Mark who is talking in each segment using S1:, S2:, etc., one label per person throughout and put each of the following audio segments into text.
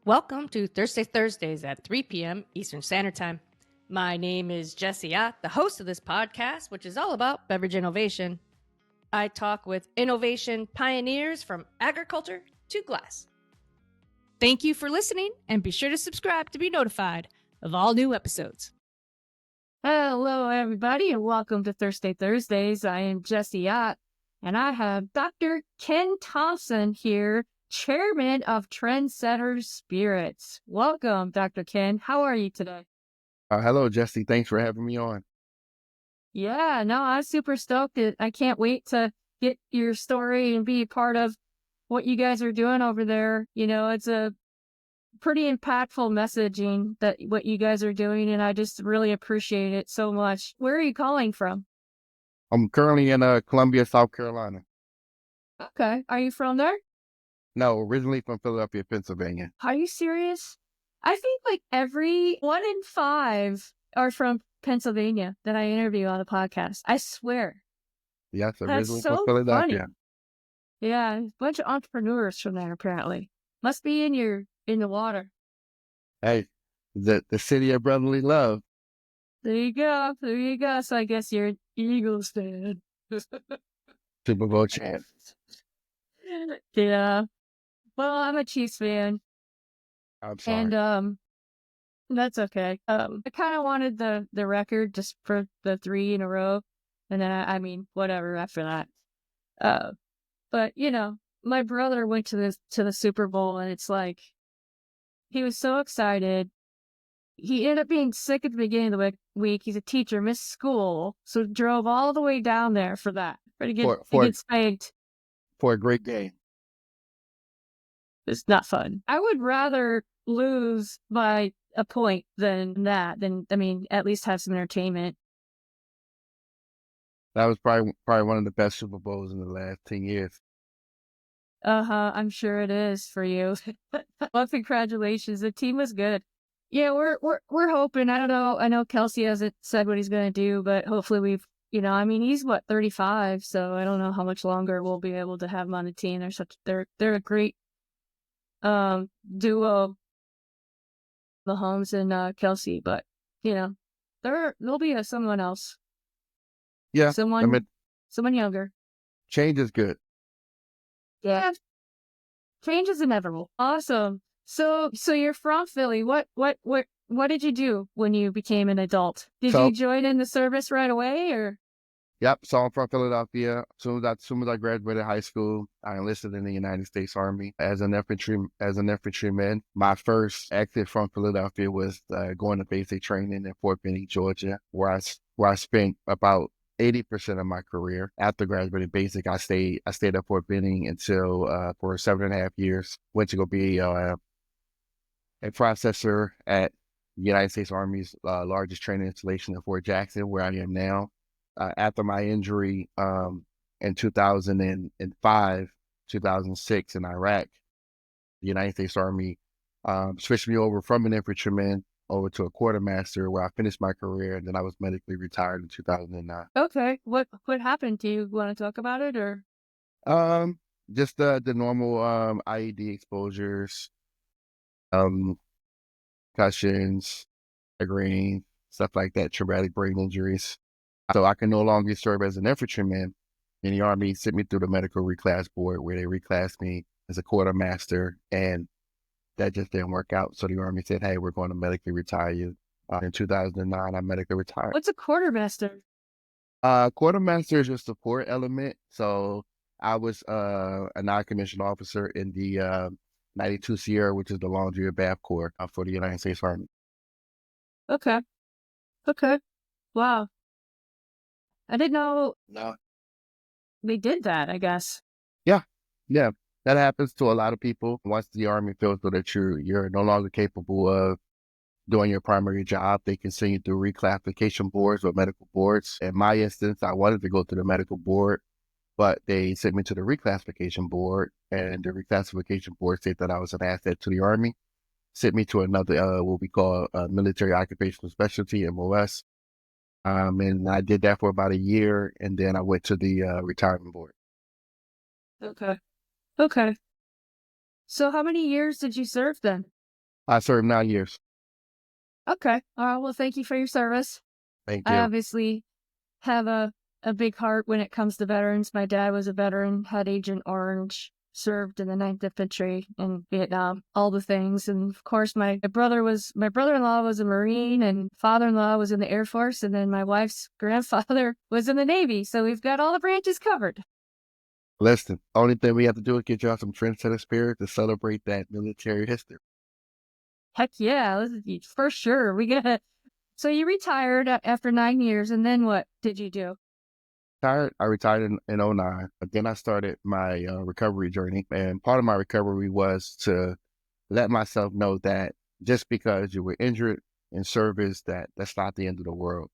S1: Welcome to Thursdays at 3 p.m. Eastern Standard Time. My name is Jesse Ott, the host of this podcast, which is all about beverage innovation. I talk with innovation pioneers from agriculture to glass. Thank you for listening, and be sure to subscribe to be notified of all new episodes.
S2: Hello, everybody, and welcome to Thursdays. I am Jesse Ott, and I have Dr. Ken Thompson here, Chairman of Trendsetter Spirits. Welcome, Dr. Ken. How are you today?
S3: Hello, Jesse. Thanks for having me on.
S2: Yeah, no, I'm super stoked. I can't wait to get your story and be a part of what you guys are doing over there. You know, it's a pretty impactful messaging that what you guys are doing, and I just really appreciate it so much. Where are you calling from?
S3: I'm currently in Columbia, South Carolina.
S2: Okay. Are you from there?
S3: No, originally from Philadelphia, Pennsylvania.
S2: Are you serious? I think like every 1 in 5 are from Pennsylvania that I interview on the podcast. I swear.
S3: Yes,
S2: That's
S3: originally from
S2: so
S3: Philadelphia.
S2: funny. Yeah, a bunch of entrepreneurs from there apparently. Must be in the water.
S3: Hey, the city of brotherly love.
S2: There you go. There you go. So I guess you're an Eagles fan.
S3: Super Bowl champ.
S2: Yeah. Well, I'm a Chiefs fan.
S3: I'm sorry.
S2: And that's okay. I kind of wanted the record just for the 3 in a row, and then I mean whatever after that. But you know, my brother went to the Super Bowl, and it's like he was so excited. He ended up being sick at the beginning of the week. He's a teacher, missed school, so drove all the way down there for that, to get spanked.
S3: For a great game.
S2: It's not fun. I would rather lose by a point than that. I mean, at least have some entertainment.
S3: That was probably one of the best Super Bowls in the last 10 years.
S2: I'm sure it is for you. Well, congratulations. The team was good. Yeah, we're hoping. I don't know. I know Kelsey hasn't said what he's gonna do, but hopefully I mean, he's 35, so I don't know how much longer we'll be able to have him on the team. They're a great duo, Mahomes and Kelsey, but there'll be someone else.
S3: Yeah,
S2: someone younger.
S3: Change is good.
S2: Yeah, change is inevitable. Awesome. So you're from Philly. What did you do when you became an adult? Did you join in the service right away, or?
S3: Yep. So I'm from Philadelphia. Soon as I graduated high school, I enlisted in the United States Army as an infantryman. My first exit from Philadelphia was going to basic training in Fort Benning, Georgia, where I spent about 80% of my career. After graduating basic, I stayed at Fort Benning until for 7.5 years. Went to go be a processor at the United States Army's largest training installation in Fort Jackson, where I am now. After my injury in 2005, 2006 in Iraq, the United States Army switched me over from an infantryman over to a quartermaster, where I finished my career, and then I was medically retired in 2009.
S2: Okay. What happened? Do you want to talk about it, or?
S3: Just the normal IED exposures, concussions, migraine, stuff like that, traumatic brain injuries. So I can no longer serve as an infantryman. And the Army sent me through the medical reclass board, where they reclassed me as a quartermaster, and that just didn't work out. So the Army said, hey, we're going to medically retire you. In 2009, I medically retired.
S2: What's a quartermaster?
S3: Quartermaster is a support element. So I was a non-commissioned officer in the 92 Sierra, which is the Laundry and Bath Corps for the United States Army.
S2: Okay. Wow. I didn't know they did that, I guess.
S3: Yeah. That happens to a lot of people. Once the Army feels that you're no longer capable of doing your primary job, they can send you through reclassification boards or medical boards. In my instance, I wanted to go to the medical board, but they sent me to the reclassification board, and the reclassification board said that I was an asset to the Army, sent me to another, what we call military occupational specialty, MOS. And I did that for about a year, and then I went to the retirement board.
S2: Okay. So how many years did you serve then?
S3: I served 9 years.
S2: Okay. All right. Well, thank you for your service.
S3: Thank
S2: I
S3: you.
S2: obviously have a big heart when it comes to veterans. My dad was a veteran, had Agent Orange, served in the Ninth Infantry in Vietnam, all the things. And of course, my brother-in-law was a Marine, and father-in-law was in the Air Force, and then my wife's grandfather was in the Navy. So we've got all the branches covered.
S3: Listen, only thing we have to do is get y'all some Trendsetter Spirit to celebrate that military history.
S2: Heck yeah, for sure. So you retired after 9 years, and then what did you do?
S3: I retired in '09, but then I started my recovery journey. And part of my recovery was to let myself know that just because you were injured in service, that's not the end of the world.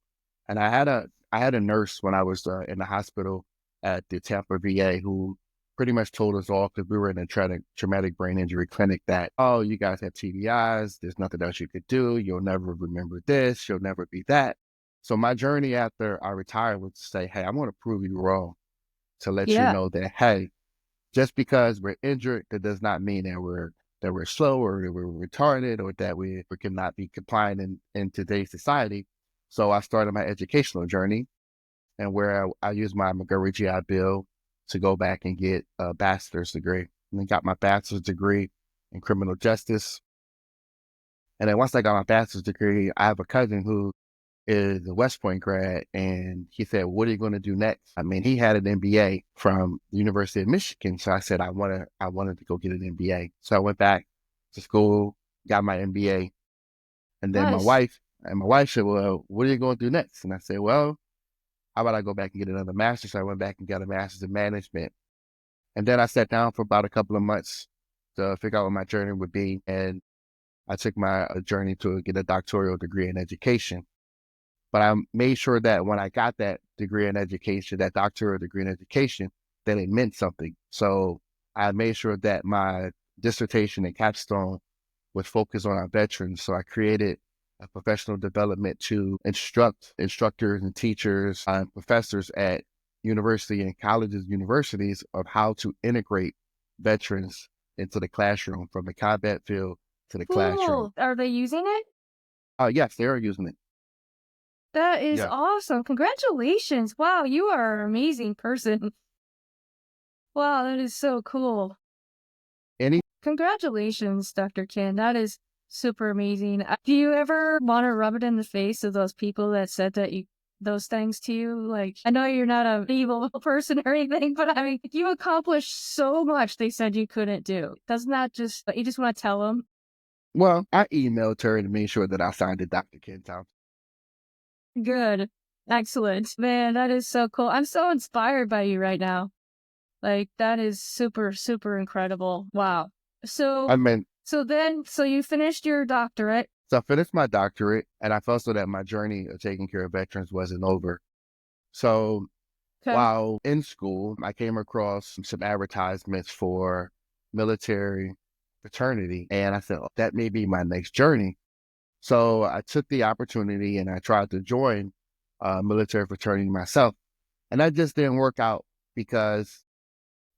S3: And I had a nurse when I was in the hospital at the Tampa VA who pretty much told us all, because we were in a traumatic brain injury clinic, that, oh, you guys have TBIs. There's nothing else you could do. You'll never remember this. You'll never be that. So my journey after I retired was to say, hey, I'm going to prove you wrong, to let you
S2: Yeah,
S3: know that, hey, just because we're injured, that does not mean that we're slow or that we're retarded or that we cannot be compliant in today's society. So I started my educational journey, and where I used my Montgomery GI Bill to go back and get a bachelor's degree, and then got my bachelor's degree in criminal justice. And then once I got my bachelor's degree, I have a cousin who is a West Point grad, and he said, what are you going to do next? I mean, he had an MBA from the University of Michigan. So I said, I wanted to go get an MBA. So I went back to school, got my MBA. And then
S2: nice.
S3: my wife said, well, what are you going to do next? And I said, well, how about I go back and get another master's? So I went back and got a master's in management. And then I sat down for about a couple of months to figure out what my journey would be. And I took my journey to get a doctoral degree in education. But I made sure that when I got that degree in education, that doctoral degree in education, that it meant something. So I made sure that my dissertation and capstone was focused on our veterans. So I created a professional development to instruct instructors and teachers and professors at university and colleges, universities, of how to integrate veterans into the classroom, from the combat field to the classroom.
S2: Cool. Are they using it?
S3: Yes, they are using it.
S2: That is
S3: Yeah.
S2: awesome. Congratulations. Wow, you are an amazing person. Wow, that is so cool.
S3: Any
S2: Congratulations, Dr. Ken. That is super amazing. Do you ever want to rub it in the face of those people that said those things to you? Like, I know you're not an evil person or anything, but I mean, you accomplished so much they said you couldn't do. Doesn't that you just want to tell them?
S3: Well, I emailed her and made sure that I signed it, Dr. Ken Thompson.
S2: Good. Excellent. Man, that is so cool. I'm so inspired by you right now. Like, that is super, super incredible. Wow.
S3: I
S2: So,
S3: mean,
S2: so you finished your doctorate.
S3: so I finished my doctorate, and I felt so that my journey of taking care of veterans wasn't over. So
S2: Okay.
S3: while in school, I came across some advertisements for military fraternity, and I said, oh, that may be my next journey. So I took the opportunity and I tried to join military fraternity myself. And that just didn't work out, because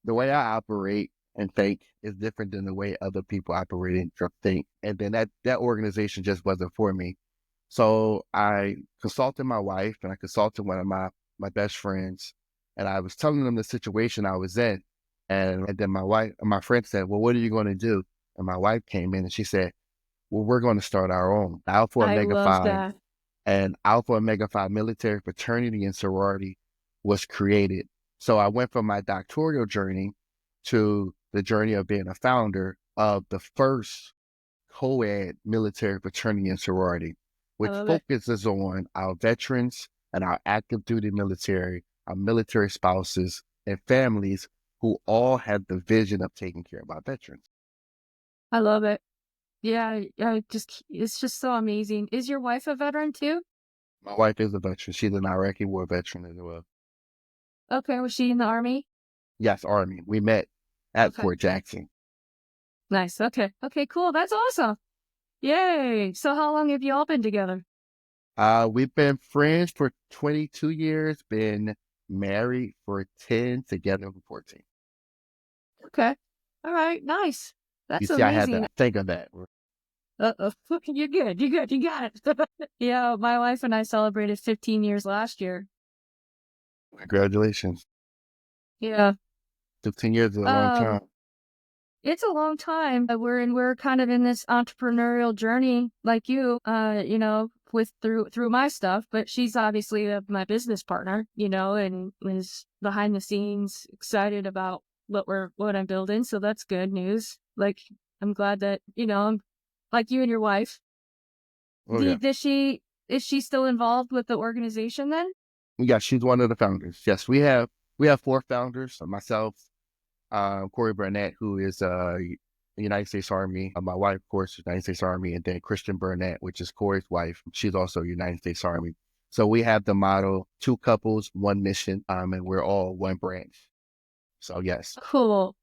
S3: the way I operate and think is different than the way other people operate and think. And then that organization just wasn't for me. So I consulted my wife, and I consulted one of my best friends, and I was telling them the situation I was in. And then my friend said, well, what are you going to do? And my wife came in and she said, well, we're going to start our own Alpha
S2: I
S3: Omega
S2: love
S3: Phi.
S2: that.
S3: And Alpha Omega Phi military fraternity and sorority was created. So I went from my doctoral journey to the journey of being a founder of the first co-ed military fraternity and sorority,
S2: I
S3: which
S2: love it.
S3: focuses on our veterans and our active duty military, our military spouses and families who all have the vision of taking care of our veterans.
S2: I love it. Yeah, it's just so amazing. Is your wife a veteran too?
S3: My wife is a veteran. She's an Iraqi war veteran as well.
S2: Okay, was she in the army?
S3: Yes, Army. We met at
S2: Okay.
S3: Fort Jackson.
S2: Nice. Okay. Okay, cool. That's awesome. Yay. So how long have you all been together?
S3: We've been friends for 22 years, been married for 10, together for 14.
S2: Okay. All right. Nice.
S3: You
S2: That's
S3: see, I had to
S2: amazing.
S3: think of that.
S2: Uh-oh. You're good. You're good. You got it. Yeah, my wife and I celebrated 15 years last year.
S3: Congratulations.
S2: Yeah.
S3: 15 years is a long
S2: Um,
S3: time.
S2: it's a long time. We're kind of in this entrepreneurial journey like you, with through my stuff, but she's obviously my business partner, and is behind the scenes excited about what I'm building. So that's good news. Like, I'm glad that, I'm like you and your wife.
S3: Oh, yeah.
S2: Is she still involved with the organization then?
S3: Yeah, she's one of the founders. Yes, we have four founders. Myself, Corey Burnett, who is United States Army. My wife, of course, United States Army, and then Christian Burnett, which is Corey's wife. She's also United States Army. So we have the motto: two couples, one mission, and we're all one branch. So yes.
S2: Cool.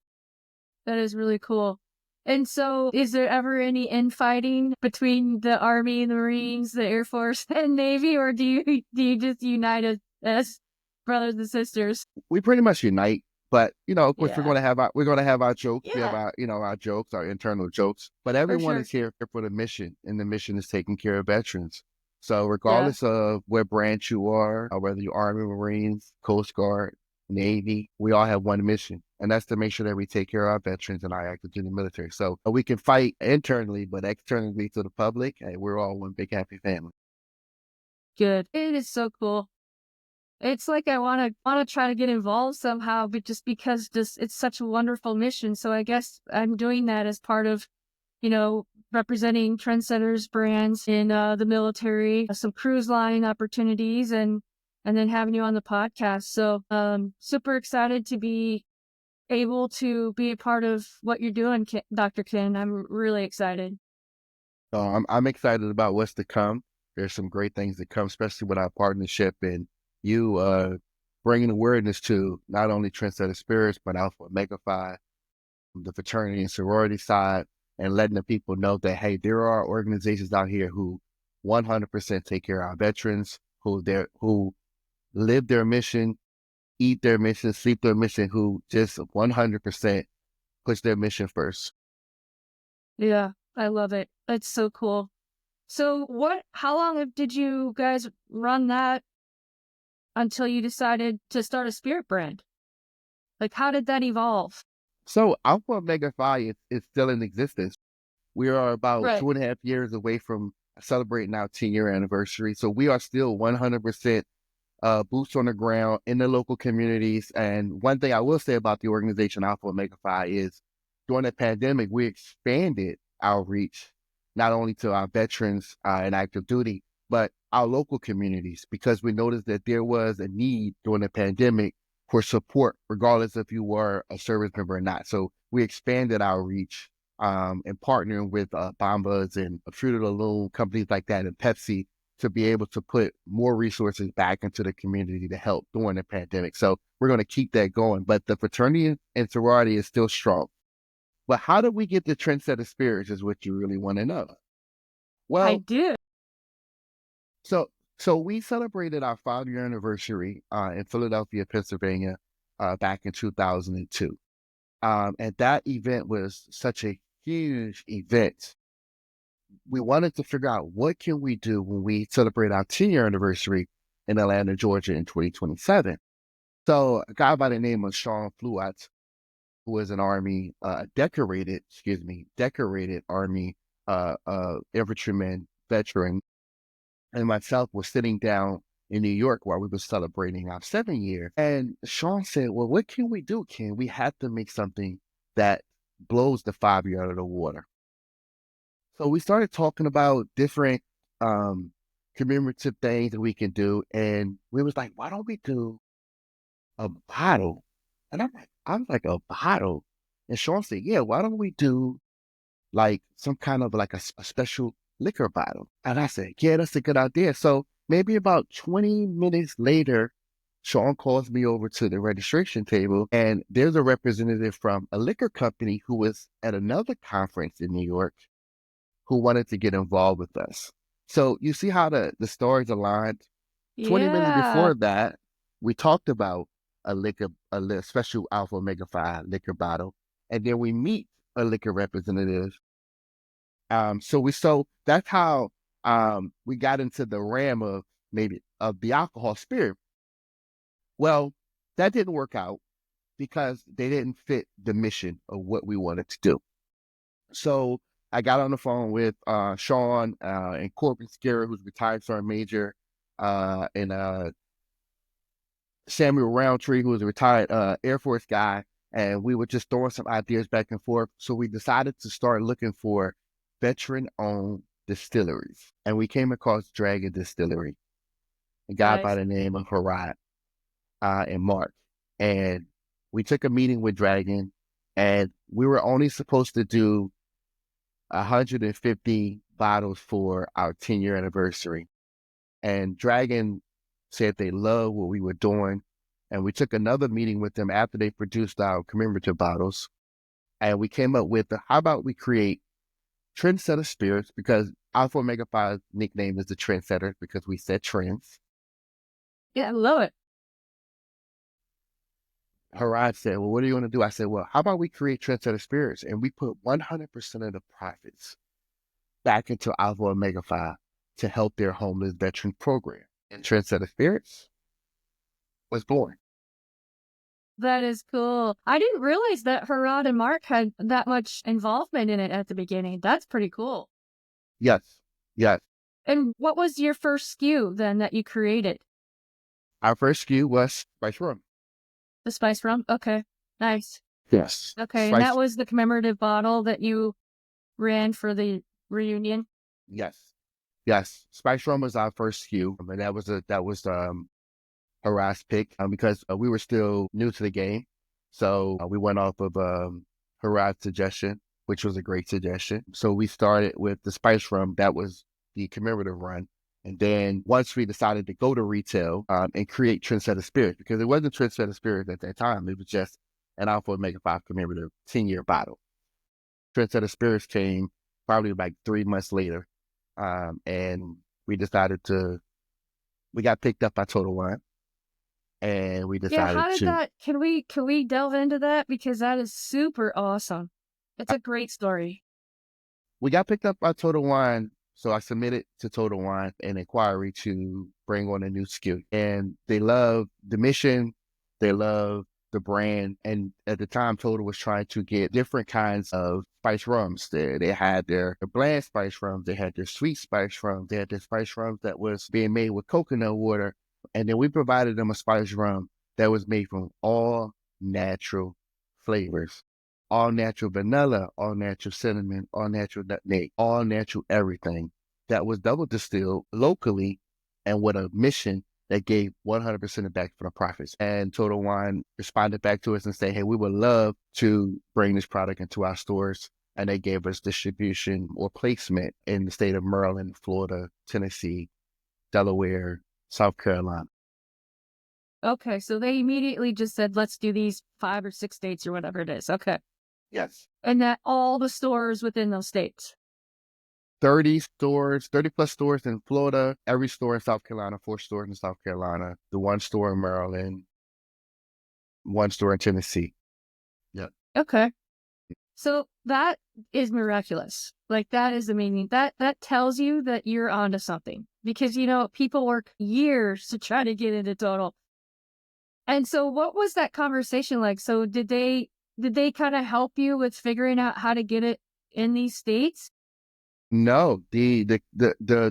S2: That is really cool. And so, is there ever any infighting between the Army, the Marines, the Air Force, and Navy, or do you just unite as brothers and sisters?
S3: We pretty much unite, but of course,
S2: Yeah.
S3: we're gonna have our jokes. We have
S2: Yeah,
S3: our jokes, our internal jokes. But
S2: for
S3: everyone
S2: sure.
S3: is here for the mission, and the mission is taking care of veterans. So
S2: Yeah.
S3: regardless of what branch you are, or whether you're Army, Marines, Coast Guard, Navy, we all have one mission, and that's to make sure that we take care of our veterans and our active duty military. So we can fight internally, but externally to the public, hey, we're all one big happy family.
S2: Good. It is so cool. It's like I want to try to get involved somehow, but just because it's such a wonderful mission. So I guess I'm doing that as part of, representing Trendsetter's brands in the military, some cruise line opportunities, and then having you on the podcast. So super excited to be able to be a part of what you're doing, Dr. Ken. I'm really excited.
S3: So I'm excited about what's to come. There's some great things to come, especially with our partnership and you bringing awareness to not only Trendsetter Spirits, but Alpha Omega Phi, the fraternity and sorority side, and letting the people know that, hey, there are organizations out here who 100% take care of our veterans, who live their mission, eat their mission, sleep their mission, who just 100% push their mission first.
S2: Yeah, I love it. That's so cool. So how long did you guys run that until you decided to start a spirit brand? Like, how did that evolve?
S3: So Alpha Omega Phi is still in existence. We are about
S2: Right.
S3: 2.5 years away from celebrating our 10-year anniversary. So we are still 100% boots on the ground in the local communities. And one thing I will say about the organization Alpha Omega Phi is during the pandemic, we expanded our reach, not only to our veterans and active duty, but our local communities, because we noticed that there was a need during the pandemic for support, regardless if you were a service member or not. So we expanded our reach and partnering with Bombas and Fruit of the Loom, companies like that, and Pepsi, to be able to put more resources back into the community to help during the pandemic. So we're going to keep that going. But the fraternity and sorority is still strong. But how did we get the Trendsetter Spirits is what you really want to know.
S2: I
S3: Well,
S2: do.
S3: so so we celebrated our 5-year anniversary in Philadelphia, Pennsylvania, back in 2002. And that event was such a huge event. We wanted to figure out what can we do when we celebrate our 10-year anniversary in Atlanta, Georgia in 2027. So a guy by the name of Sean Fluat, who is an Army, decorated Army infantryman veteran, and myself were sitting down in New York while we were celebrating our 7 year. And Sean said, well, what can we do, Ken? We have to make something that blows the 5-year out of the water. So we started talking about different um, commemorative things that we can do. And we was like, why don't we do a bottle? And I'm like, a bottle? And Sean said, yeah, why don't we do like some kind of like a special liquor bottle? And I said, yeah, that's a good idea. So maybe about 20 minutes later, Sean calls me over to the registration table, and there's a representative from a liquor company who was at another conference in New York who wanted to get involved with us. So you see how the stars aligned. 20 minutes
S2: Yeah.
S3: before that, we talked about a special Alpha Omega Phi liquor bottle, and then we meet a liquor representative So that's how we got into the realm of maybe of the alcohol spirit. Well, that didn't work out because they didn't fit the mission of what we wanted to do. So I got on the phone with Sean and Corbin Scarra, who's retired sergeant major, and Samuel Roundtree, who was a retired Air Force guy, and we were just throwing some ideas back and forth. So we decided to start looking for veteran-owned distilleries, and we came across Dragon Distillery, a guy by
S2: Nice.
S3: the name of Harad and Mark, and we took a meeting with Dragon, and we were only supposed to do 150 bottles for our 10-year anniversary. And Dragon said they loved what we were doing. And we took another meeting with them after they produced our commemorative bottles. And we came up with how about we create Trendsetter Spirits, because Alpha Omega Phi's nickname is the Trendsetter because we set trends.
S2: Yeah, I love it.
S3: Harad said, well, what are you going to do? I said, well, how about we create Trendsetter Spirits and we put 100% of the profits back into Alpha Omega Phi to help their homeless veteran program. And Trendsetter Spirits was born.
S2: That is cool. I didn't realize that Harad and Mark had that much involvement in it at the beginning. That's pretty cool.
S3: Yes, yes.
S2: And what was your first SKU then that you created?
S3: Our first SKU was Spiced Rum.
S2: The Spiced Rum? Okay, nice.
S3: Yes.
S2: Okay, and that was the commemorative bottle that you ran for the reunion?
S3: Yes. Yes. Spiced Rum was our first SKU, and that was Harad's pick because we were still new to the game. So we went off of Harad's suggestion, which was a great suggestion. So we started with the Spiced Rum. That was the commemorative run. And then once we decided to go to retail and create Trendsetter Spirits, because it wasn't Trendsetter Spirits at that time, it was just an Alpha Omega Phi commemorative 10-year bottle. Trendsetter Spirits came probably like 3 months later, and we got picked up by Total Wine, and we decided
S2: how did that? Can we delve into that, because that is super awesome. It's a great story.
S3: We got picked up by Total Wine. So I submitted to Total Wine an inquiry to bring on a new SKU. And they love the mission, they love the brand. And at the time, Total was trying to get different kinds of spiced rums. They had their bland spiced rums, they had their sweet spiced rums, they had their spiced rums that was being made with coconut water. And then we provided them a spiced rum that was made from all natural flavors. All natural vanilla, all natural cinnamon, all natural nutmeg, all natural everything that was double distilled locally and with a mission that gave 100% back for the profits. And Total Wine responded back to us and said, hey, we would love to bring this product into our stores. And they gave us distribution or placement in the state of Maryland, Florida, Tennessee, Delaware, South Carolina.
S2: Okay, so they immediately just said, let's do these 5 or 6 states or whatever it is. Okay.
S3: Yes.
S2: And that all the stores within those states.
S3: 30 plus stores in Florida, every store in South Carolina, 4 stores in South Carolina, the 1 store in Maryland, 1 store in Tennessee. Yeah.
S2: Okay. So that is miraculous. Like, that is amazing. That tells you that you're onto something, because, people work years to try to get into Total. And so what was that conversation like? So did they kind of help you with figuring out how to get it in these states?
S3: No, the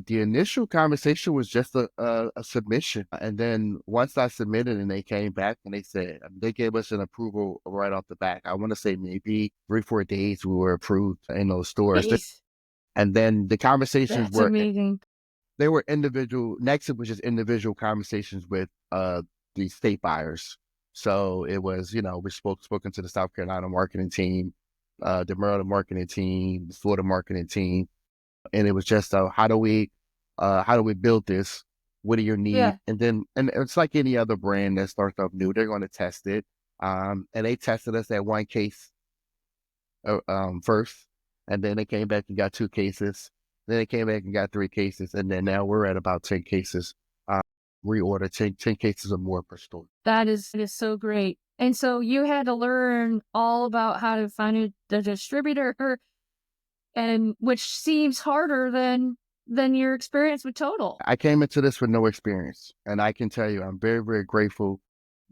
S3: initial conversation was just a submission. And then once I submitted and they came back and they said, they gave us an approval right off the bat. I want to say maybe 3-4 days we were approved in those stores.
S2: Jeez.
S3: And then the conversations
S2: That's amazing.
S3: They were individual. Next, it was just individual conversations with the state buyers. So it was, we spoken to the South Carolina marketing team, the Maryland marketing team, the Florida marketing team, and it was just how do we build this? What are your needs?
S2: Yeah.
S3: And it's like any other brand that starts up new, they're going to test it. And they tested us at 1 case first, and then they came back and got 2 cases. Then they came back and got 3 cases, and then now we're at about 10 cases. Reorder 10 cases or more per store.
S2: That is so great. And so you had to learn all about how to find the distributor. and which seems harder than your experience with Total.
S3: I came into this with no experience, and I can tell you, I'm very, very grateful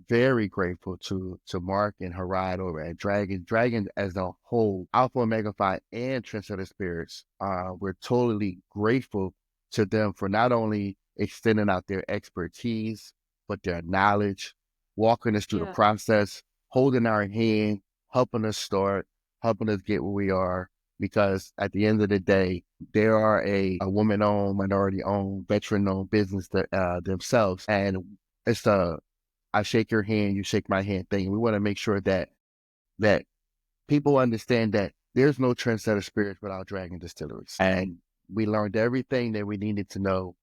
S3: to Mark and Harad over at Dragon. Dragon as a whole, Alpha Omega Phi and Trendsetter Spirits. We're totally grateful to them for not only extending out their expertise, but their knowledge, walking us through the process, holding our hand, helping us start, helping us get where we are. Because at the end of the day, they are a woman-owned, minority-owned, veteran-owned business themselves. And it's I shake your hand, you shake my hand thing. We want to make sure that people understand that there's no Trendsetter Spirits without Dragon Distilleries. And we learned everything that we needed to know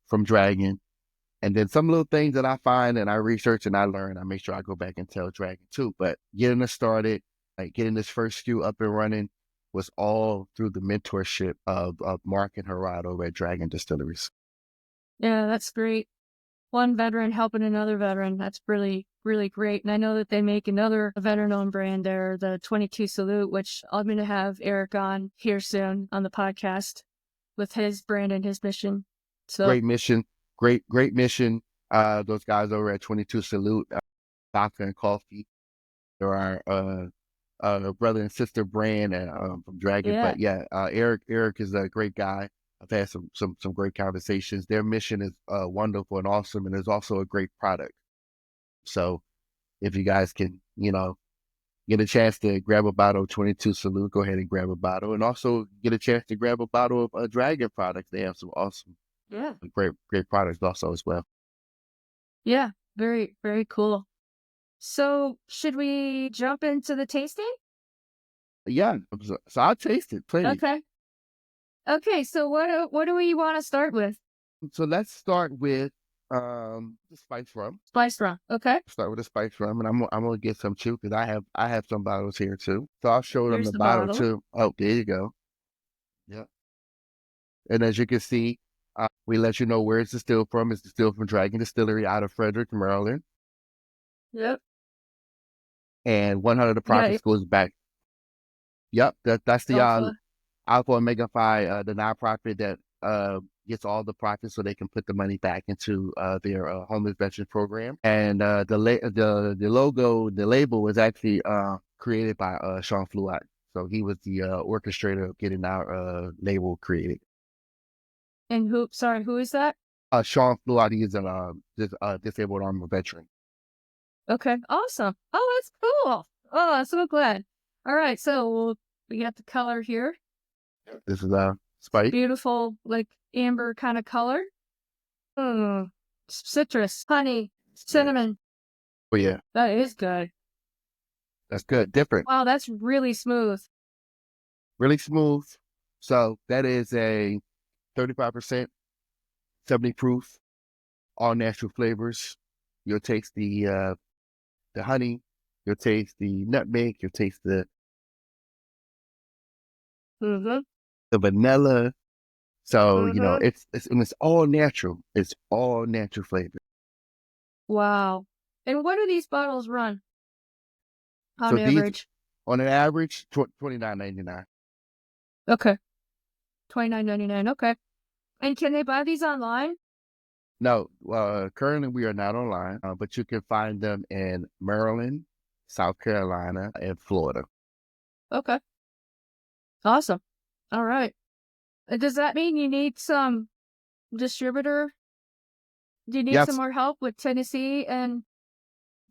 S3: from Dragon. And then some little things that I find and I research and I learn, I make sure I go back and tell Dragon too. But getting us started, like getting this first SKU up and running, was all through the mentorship of Mark and Harad over at Dragon Distilleries.
S2: Yeah, that's great. One veteran helping another veteran. That's really, really great. And I know that they make another veteran-owned brand there, the 22 Salute, which I'm going to have Eric on here soon on the podcast with his brand and his mission. So
S3: great mission. Great mission. Those guys over at 22 Salute, vodka and coffee. There are brother and sister brand from Dragon. But Eric is a great guy. I've had some great conversations. Their mission is wonderful and awesome, and it's also a great product. So if you guys can, get a chance to grab a bottle of 22 Salute, go ahead and grab a bottle, and also get a chance to grab a bottle of Dragon products. They have some awesome, great products also as well.
S2: Yeah, very, very cool. So should we jump into the tasting?
S3: Yeah, so I'll taste it, please.
S2: Okay, so what do we want to start with?
S3: So let's start with the Spiced Rum.
S2: Spiced Rum, okay.
S3: Start with the Spiced Rum, and I'm gonna get some too, because I have some bottles here too. So I'll show them the bottle too. Oh, there you go. Yeah. And as you can see, we let you know where it's distilled from. It's distilled from Dragon Distillery out of Frederick, Maryland.
S2: Yep.
S3: And 100 of the profits goes back. Yep, that's the Alpha Omega Phi, the nonprofit that gets all the profits so they can put the money back into their homeless veterans program. And the logo, the label was actually created by Sean Fluat. So he was the orchestrator of getting our label created.
S2: And who is that?
S3: Sean Fluat. He is a disabled army veteran.
S2: Okay, awesome. Oh, that's cool. Oh, I'm so glad. All right, so we got the color here.
S3: This is Spice.
S2: Beautiful, like amber kind of color. Citrus, honey, cinnamon.
S3: Oh yeah.
S2: That is good.
S3: That's good. Different.
S2: Wow, that's really smooth.
S3: Really smooth. So that is a 35%, 70 proof, all natural flavors. You'll taste the honey. You'll taste the nutmeg. You'll taste the vanilla. So it's all natural. It's all natural flavor.
S2: Wow. And what do these bottles run on average?
S3: On an average, $29.99.
S2: Okay. $29.99. Okay. And can they buy these online?
S3: No, currently we are not online, but you can find them in Maryland, South Carolina, and Florida.
S2: Okay. Awesome. All right. Does that mean you need some distributor? Do you need some more help with Tennessee and?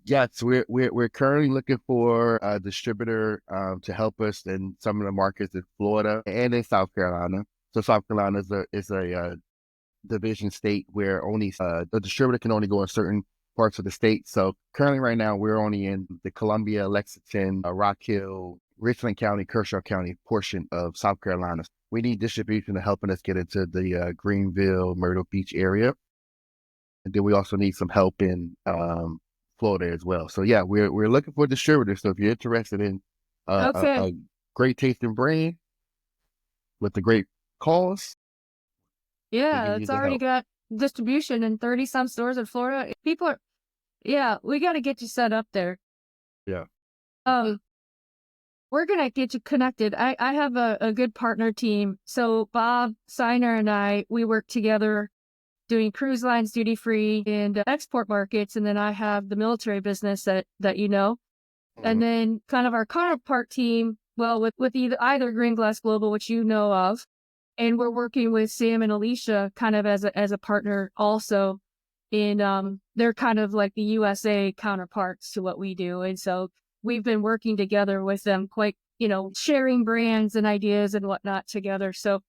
S3: Yes, we're currently looking for a distributor to help us in some of the markets in Florida and in South Carolina. So South Carolina is a division state where only the distributor can only go in certain parts of the state. So currently right now we're only in the Columbia, Lexington, Rock Hill, Richland County, Kershaw County portion of South Carolina. We need distribution to helping us get into the Greenville, Myrtle Beach area. And then we also need some help in Florida as well. So yeah, we're looking for distributors. So if you're interested in a great tasting brand with a great cause.
S2: Yeah, it's already got distribution in 30-some stores in Florida. We got to get you set up there.
S3: Yeah.
S2: we're going to get you connected. I have a good partner team. So Bob Seiner and I, we work together doing cruise lines, duty free, and export markets. And then I have the military business that you know. And then kind of our counterpart team, well, with either Green Glass Global, which you know of, and we're working with Sam and Alicia kind of as a partner also. And they're kind of like the USA counterparts to what we do. And so we've been working together with them quite, sharing brands and ideas and whatnot together. So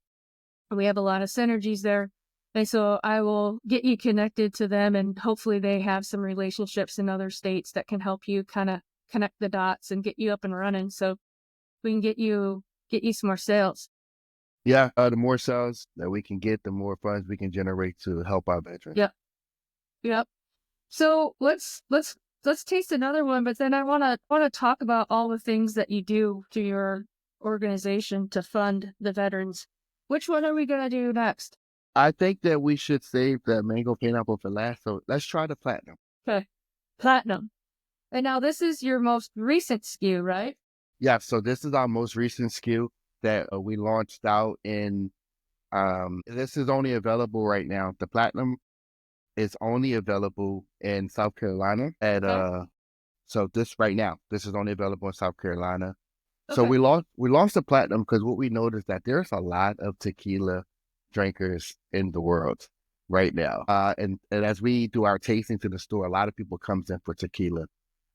S2: we have a lot of synergies there. And so I will get you connected to them, and hopefully they have some relationships in other states that can help you kind of connect the dots and get you up and running. So we can get you some more sales.
S3: Yeah. The more sales that we can get, the more funds we can generate to help our veterans.
S2: Yep. So let's taste another one, but then I want to talk about all the things that you do to your organization to fund the veterans. Which one are we going to do next?
S3: I think that we should save the mango pineapple for last. So let's try the platinum.
S2: Okay. Platinum. And now this is your most recent SKU, right?
S3: Yeah. So this is our most recent SKU that we launched out in, this is only available right now. The platinum is only available in South Carolina so this right now, this is only available in South Carolina. Okay. So we launched the platinum because what we noticed that there's a lot of tequila drinkers in the world right now. And as we do our tasting to the store, a lot of people comes in for tequila,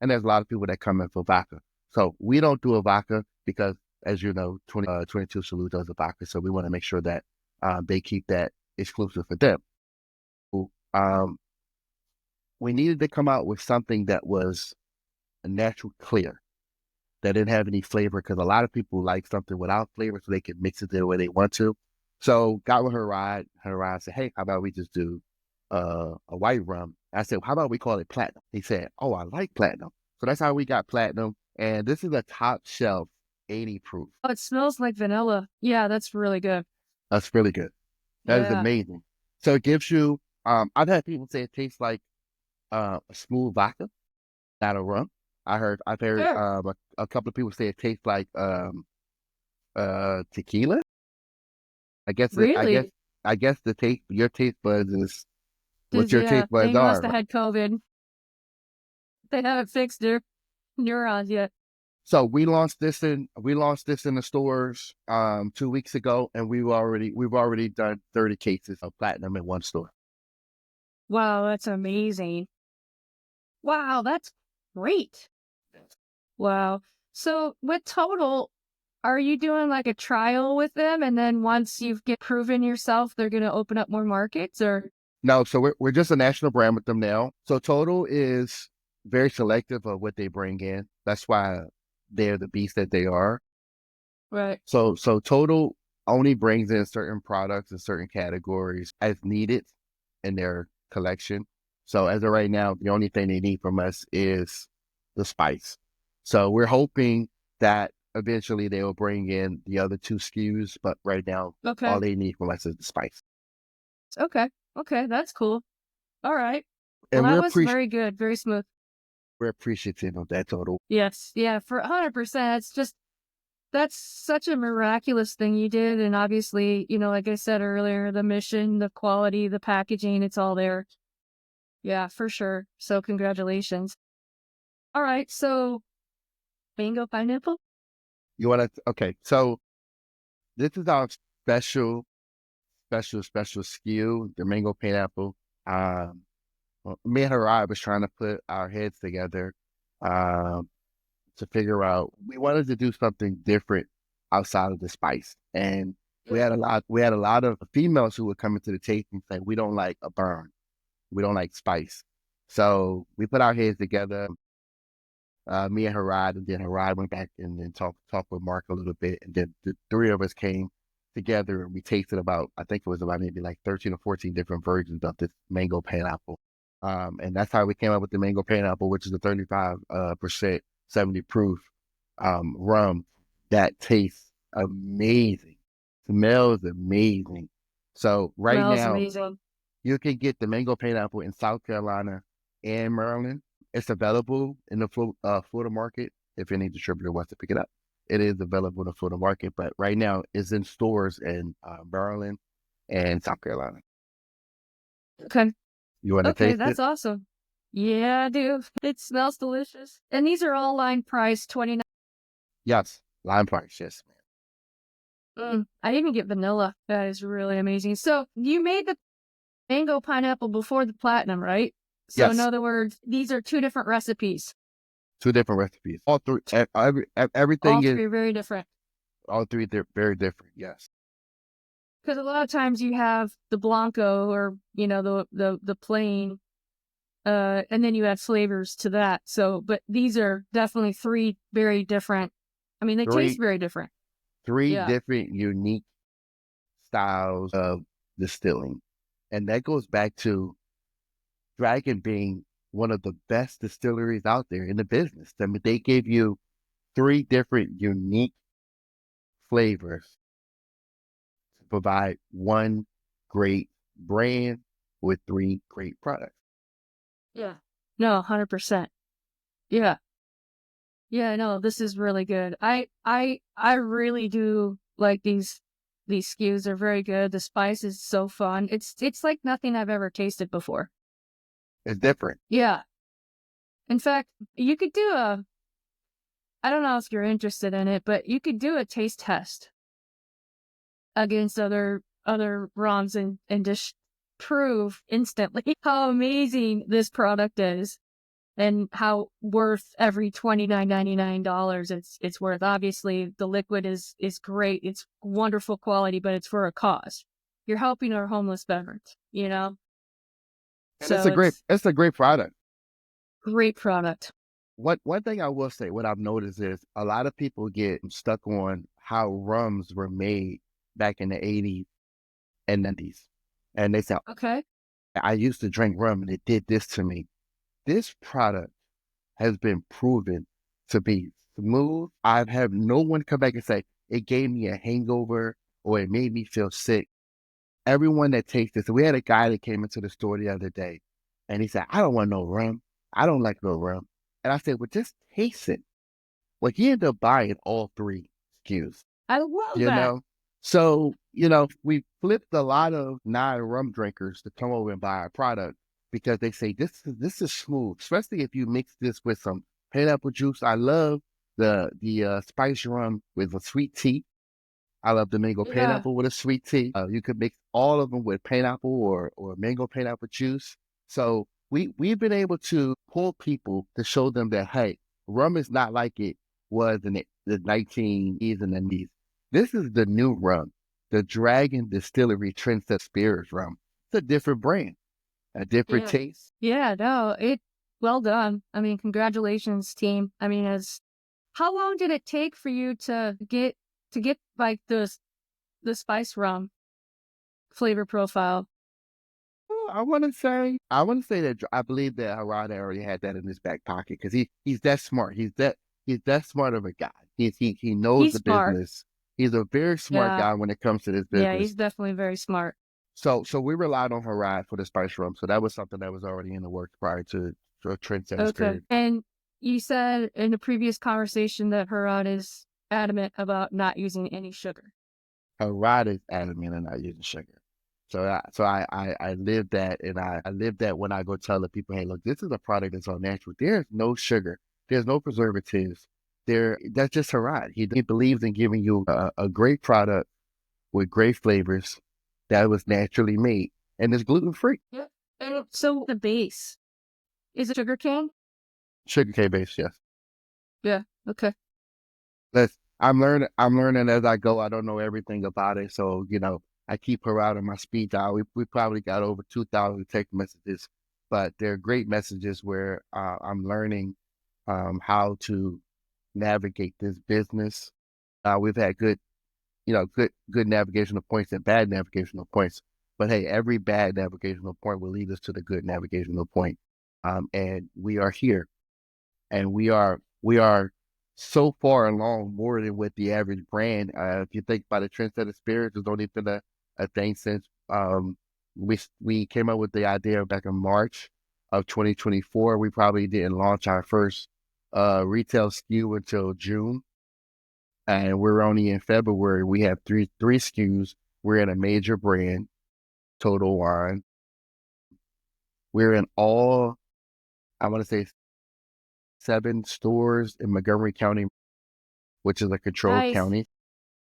S3: and there's a lot of people that come in for vodka. So we don't do a vodka because, as you know, 22 Salute does a vodka. So we want to make sure that they keep that exclusive for them. We needed to come out with something that was a natural clear, that didn't have any flavor, because a lot of people like something without flavor so they can mix it the way they want to. So got with her ride said, hey, how about we just do a white rum? I said, how about we call it platinum? He said, oh, I like platinum. So that's how we got platinum. And this is a top shelf 80 proof.
S2: Oh, it smells like vanilla. Yeah, that's really good.
S3: That's really good. That is amazing. So it gives you, I've had people say it tastes like a smooth vodka, not a rum. I've heard
S2: Sure.
S3: A couple of people say it tastes like tequila.
S2: Really?
S3: I guess your taste buds is what your taste buds
S2: they must
S3: are.
S2: have had COVID. They haven't fixed their neurons yet.
S3: So we launched this in the stores 2 weeks ago, and we've already done 30 cases of platinum in one store.
S2: Wow, that's amazing. Wow, that's great. Wow. So with Total, are you doing like a trial with them, and then once you've proven yourself, they're going to open up more markets, or?
S3: No, so we're just a national brand with them now. So Total is very selective of what they bring in. That's why they're the beast that they are.
S2: Right.
S3: So Total only brings in certain products and certain categories as needed in their collection. So as of right now, the only thing they need from us is the spice. So we're hoping that eventually they will bring in the other two SKUs, but right now, all they need from us is the spice.
S2: Okay. That's cool. All right.
S3: And
S2: well, that was very good. Very smooth.
S3: We're appreciative of that, Total.
S2: Yes. Yeah. For 100%. That's such a miraculous thing you did. And obviously, like I said earlier, the mission, the quality, the packaging, it's all there. Yeah, for sure. So congratulations. All right. So mango pineapple?
S3: Okay. So this is our special SKU, the mango pineapple. Me and Harai was trying to put our heads together to figure out, we wanted to do something different outside of the spice. And we had a lot of females who would come into the taste and say, we don't like a burn. We don't like spice. So we put our heads together, me and Harai, and then Harai went back and then talked with Mark a little bit. And then the three of us came together and we tasted I think it was about maybe like 13 or 14 different versions of this mango pineapple. And that's how we came up with the mango pineapple, which is a 35% 70 proof rum that tastes amazing, smells amazing. So right now,
S2: amazing.
S3: You can get the mango pineapple in South Carolina and Maryland. It's available in the Florida market if any distributor wants to pick it up. it is available in the Florida market, but right now it's in stores in Maryland and South Carolina.
S2: Okay.
S3: You want to
S2: Okay,
S3: taste
S2: that's
S3: it?
S2: awesome. Yeah, I do. It smells delicious. And these are all line price 29.
S3: Yes, lime price, yes, man.
S2: I even get vanilla. That is really amazing. So you made the mango pineapple before the platinum, right? So in
S3: Yes,
S2: other words, these are two different recipes.
S3: two different recipes. All three,
S2: All
S3: everything is
S2: three are very different.
S3: all three. They're very different. Yes,
S2: Because a lot of times you have the Blanco or, the plain, and then you add flavors to that. So, but these are definitely three very different. I mean, they taste
S3: three
S2: very different.
S3: three
S2: Yeah.
S3: different unique styles of distilling, and that goes back to Dragon being one of the best distilleries out there in the business. I mean, they gave you three different unique flavors to provide one great brand with three great products.
S2: Yeah. No, 100%. Yeah. Yeah, no, this is really good. I really do like these SKUs. They're very good. The spice is so fun. It's like nothing I've ever tasted before.
S3: It's different.
S2: Yeah. In fact, you could do I don't know if you're interested in it, but you could do a taste test against other ROMs and just prove instantly how amazing this product is and how worth every $29.99 it's worth. Obviously, the liquid is great. It's wonderful quality, but it's for a cause. You're helping our homeless veterans,
S3: And
S2: So
S3: it's a great product.
S2: great product.
S3: One thing I will say, what I've noticed is a lot of people get stuck on how rums were made back in the 80s and 90s. And they say,
S2: Okay.
S3: I used to drink rum and it did this to me. This product has been proven to be smooth. I've had no one come back and say it gave me a hangover or it made me feel sick. Everyone that takes this, we had a guy that came into the store the other day and he said, I don't want no rum. I don't like no rum. And I said, well, just taste it. Well, he ended up buying all three SKUs,
S2: I love
S3: you
S2: that.
S3: know? So, we flipped a lot of non-rum drinkers to come over and buy our product because they say this is smooth, especially if you mix this with some pineapple juice. I love the spiced rum with a sweet tea. I love the mango
S2: Yeah.
S3: pineapple with a sweet tea. You could mix all of them with pineapple or mango pineapple juice. So we've been able to pull people to show them that, hey, rum is not like it was in the 1980s and 90s. This is the new rum, the Dragon Distillery Trendsetter Spirits rum. It's a different brand, a different
S2: Yeah.
S3: taste.
S2: Yeah, no, well done. I mean, congratulations, team. I mean, how long did it take for you to get like the spice rum flavor profile?
S3: I want to say that I believe that Harada already had that in his back pocket because he's that smart. He's that smart of a guy. He knows
S2: He's
S3: the
S2: smart.
S3: business. He's a very smart
S2: Yeah.
S3: guy when it comes to this
S2: Yeah,
S3: business.
S2: he's definitely very smart.
S3: So we relied on Harada for the spice rum. So that was something that was already in the works prior to Trendsetter
S2: Okay.
S3: Spirit.
S2: And you said in the previous conversation that Harad is adamant about not using any sugar.
S3: Harada is adamant and not using sugar. So I live that, and I live that when I go tell the people, hey, look, this is a product that's all natural. There's no sugar. There's no preservatives. That's just Harada. He believes in giving you a great product with great flavors that was naturally made and it's gluten free.
S2: Yep. And so the base, is it sugar cane?
S3: Sugar cane based, yes.
S2: Yeah. Okay.
S3: I'm learning as I go. I don't know everything about it. So, I keep her out on my speed dial. We probably got over 2,000 text messages, but they're great messages where I'm learning how to navigate this business. We've had good navigational points and bad navigational points, but hey, every bad navigational point will lead us to the good navigational point. And we are here and we are so far along more than with the average brand. If you think about the Trendsetter Spirits, it's only been a thing since we came up with the idea back in March of 2024. We probably didn't launch our first retail SKU until June. and we're only in February. We have three SKUs. We're in a major brand, Total Wine. We're in all, I want to say 7 stores in Montgomery County, which is a controlled
S2: Nice.
S3: county. 2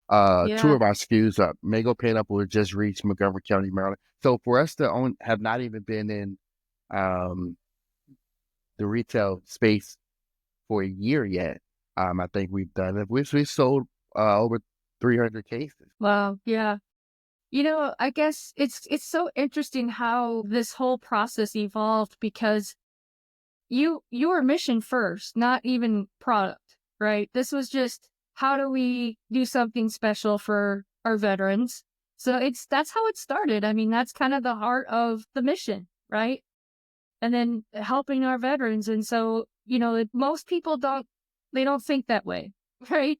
S2: Yeah.
S3: of our SKUs, Mango Pineapple, just reached Montgomery County, Maryland. So for us to have not even been in um, the retail space for a year yet, I think we've done it. We sold over 300 cases.
S2: Wow. Yeah. I guess it's so interesting how this whole process evolved because you were mission first, not even product, right? This was just how do we do something special for our veterans? So that's how it started. I mean, that's kind of the heart of the mission, right? And then helping our veterans. And so, most people they don't think that way, right?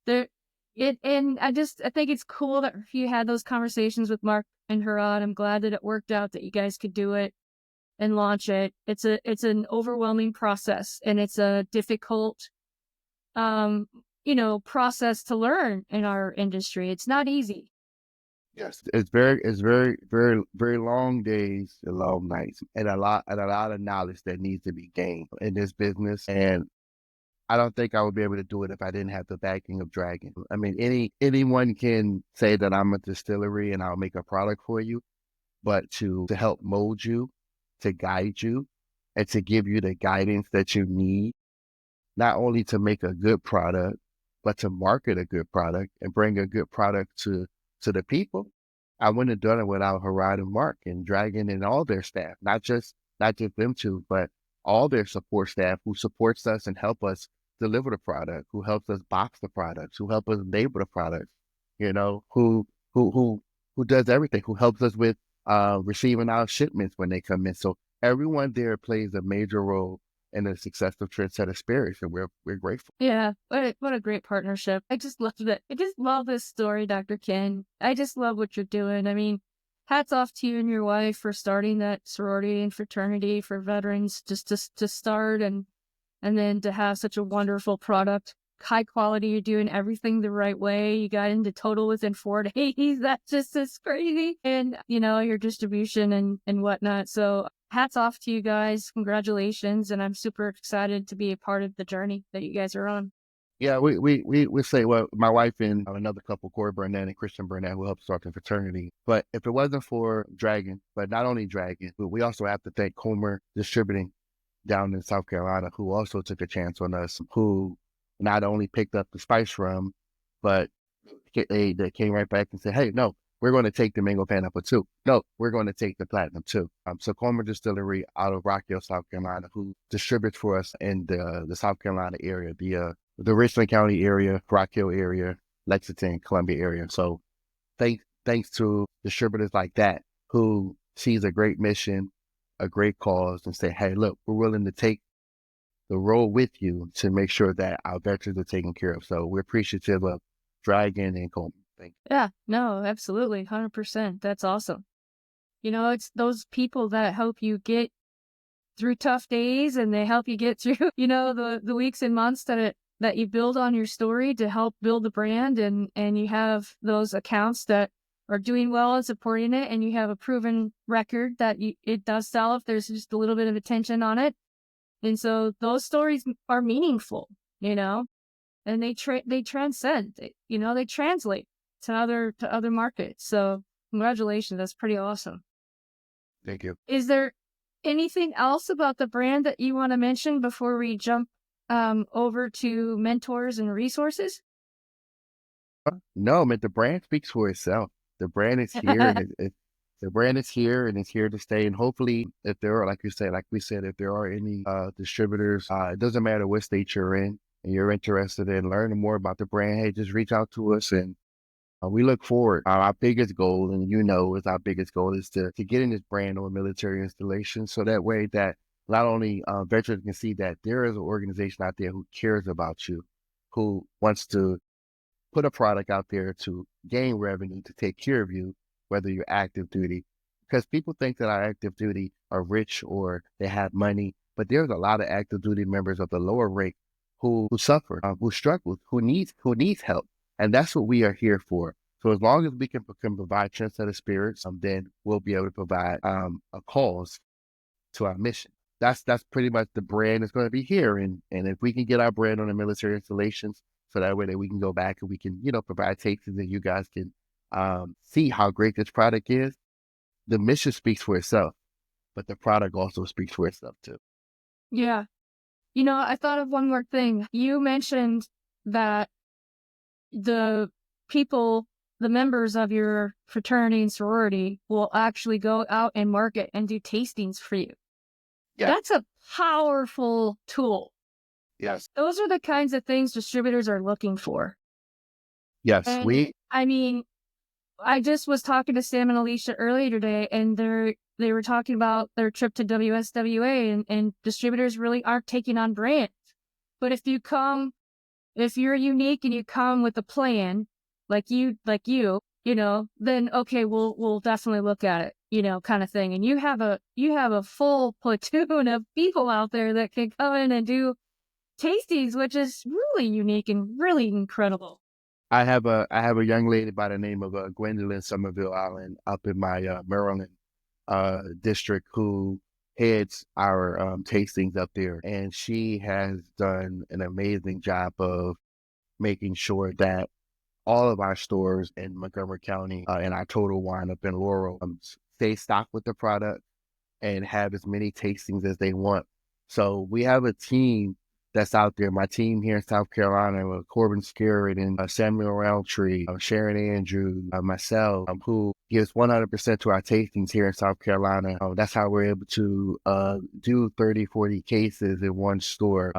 S2: They're and I think it's cool that you had those conversations with Mark and Harad. I'm glad that it worked out that you guys could do it and launch it. It's an overwhelming process and it's a difficult, process to learn in our industry. It's not easy.
S3: Yes, it's very, very long days and long nights, and a lot of knowledge that needs to be gained in this business. And I don't think I would be able to do it if I didn't have the backing of Dragon. I mean, anyone can say that I'm a distillery and I'll make a product for you, but to help mold you, to guide you, and to give you the guidance that you need, not only to make a good product, but to market a good product and bring a good product to the people. I wouldn't have done it without Harad and Mark and Dragon and all their staff, not just them two, but all their support staff who supports us and help us deliver the product, who helps us box the products, who help us label the products, who who does everything, who helps us with receiving our shipments when they come in. So everyone there plays a major role in the success of Trendsetter Spirits, and we're grateful.
S2: Yeah, what a great partnership. I just love that. I just love this story, Dr. Ken. I just love what you're doing. I mean, hats off to you and your wife for starting that sorority and fraternity for veterans just to start and then to have such a wonderful product. High quality, you're doing everything the right way. You got into total within 4 days. That's just crazy. And, your distribution and whatnot. So hats off to you guys. Congratulations. And I'm super excited to be a part of the journey that you guys are on.
S3: Yeah, we say, well, my wife and another couple, Corey Burnett and Christian Burnett, who helped start the fraternity. But if it wasn't for Dragon, but not only Dragon, but we also have to thank Comer Distributing down in South Carolina, who also took a chance on us, who not only picked up the Spiced Rum, but they came right back and said, hey, no, we're going to take the Mango Pineapple too. No, we're going to take the Platinum too. So Comer Distillery out of Rock Hill, South Carolina, who distributes for us in the South Carolina area, the Richland County area, Rock Hill area, Lexington, Columbia area. So thanks to distributors like that who sees a great mission, a great cause, and say, hey, look, we're willing to take the role with you to make sure that our veterans are taken care of. So we're appreciative of Dragon and Coleman. Thank you.
S2: Yeah, no, absolutely. 100%. That's awesome. It's those people that help you get through tough days and they help you get through, the weeks and months that you build on your story to help build the brand and you have those accounts that are doing well and supporting it and you have a proven record that it does sell if there's just a little bit of attention on it. And so those stories are meaningful, and they transcend, they translate to other markets. So congratulations. That's pretty awesome.
S3: Thank you.
S2: Is there anything else about the brand that you want to mention before we jump over to mentors and resources?
S3: No, man, the brand speaks for itself. The brand is here and the brand is here and it's here to stay. And hopefully if there are, like we said, if there are any distributors, it doesn't matter what state you're in and you're interested in learning more about the brand, hey, just reach out to us and we look forward. Our biggest goal, and is our biggest goal, is to get in this brand on military installations so that way that not only veterans can see that there is an organization out there who cares about you, who wants to put a product out there to gain revenue, to take care of you, whether you're active duty. Because people think that our active duty are rich or they have money, but there's a lot of active duty members of the lower rank who suffer, who struggles, who needs help. And that's what we are here for. So as long as we can provide Trendsetter Spirits, then we'll be able to provide a cause to our mission. That's pretty much the brand is going to be here. And if we can get our brand on the military installations, so that way that we can go back and we can, provide tastings and you guys can see how great this product is. The mission speaks for itself, but the product also speaks for itself too.
S2: Yeah. I thought of one more thing. You mentioned that the members of your fraternity and sorority will actually go out and market and do tastings for you. Yeah. That's a powerful tool.
S3: Yes.
S2: Those are the kinds of things distributors are looking for.
S3: Yes.
S2: And, I just was talking to Sam and Alicia earlier today, and they were talking about their trip to WSWA, and distributors really aren't taking on brands. But if you're unique and you come with a plan, like you, then okay, we'll definitely look at it, kind of thing. And you have a full platoon of people out there that can come in and do tastings, which is really unique and really incredible.
S3: I have a young lady by the name of Gwendolyn Somerville Allen up in my Maryland district who heads our tastings up there, and she has done an amazing job of making sure that all of our stores in Montgomery County and our Total Wine up in Laurel stay stocked with the product and have as many tastings as they want. So we have a team that's out there. My team here in South Carolina with Corbin Scarrett and Samuel Roundtree, Sharon Andrews, myself, who gives 100% to our tastings here in South Carolina. That's how we're able to do 30, 40 cases in one store.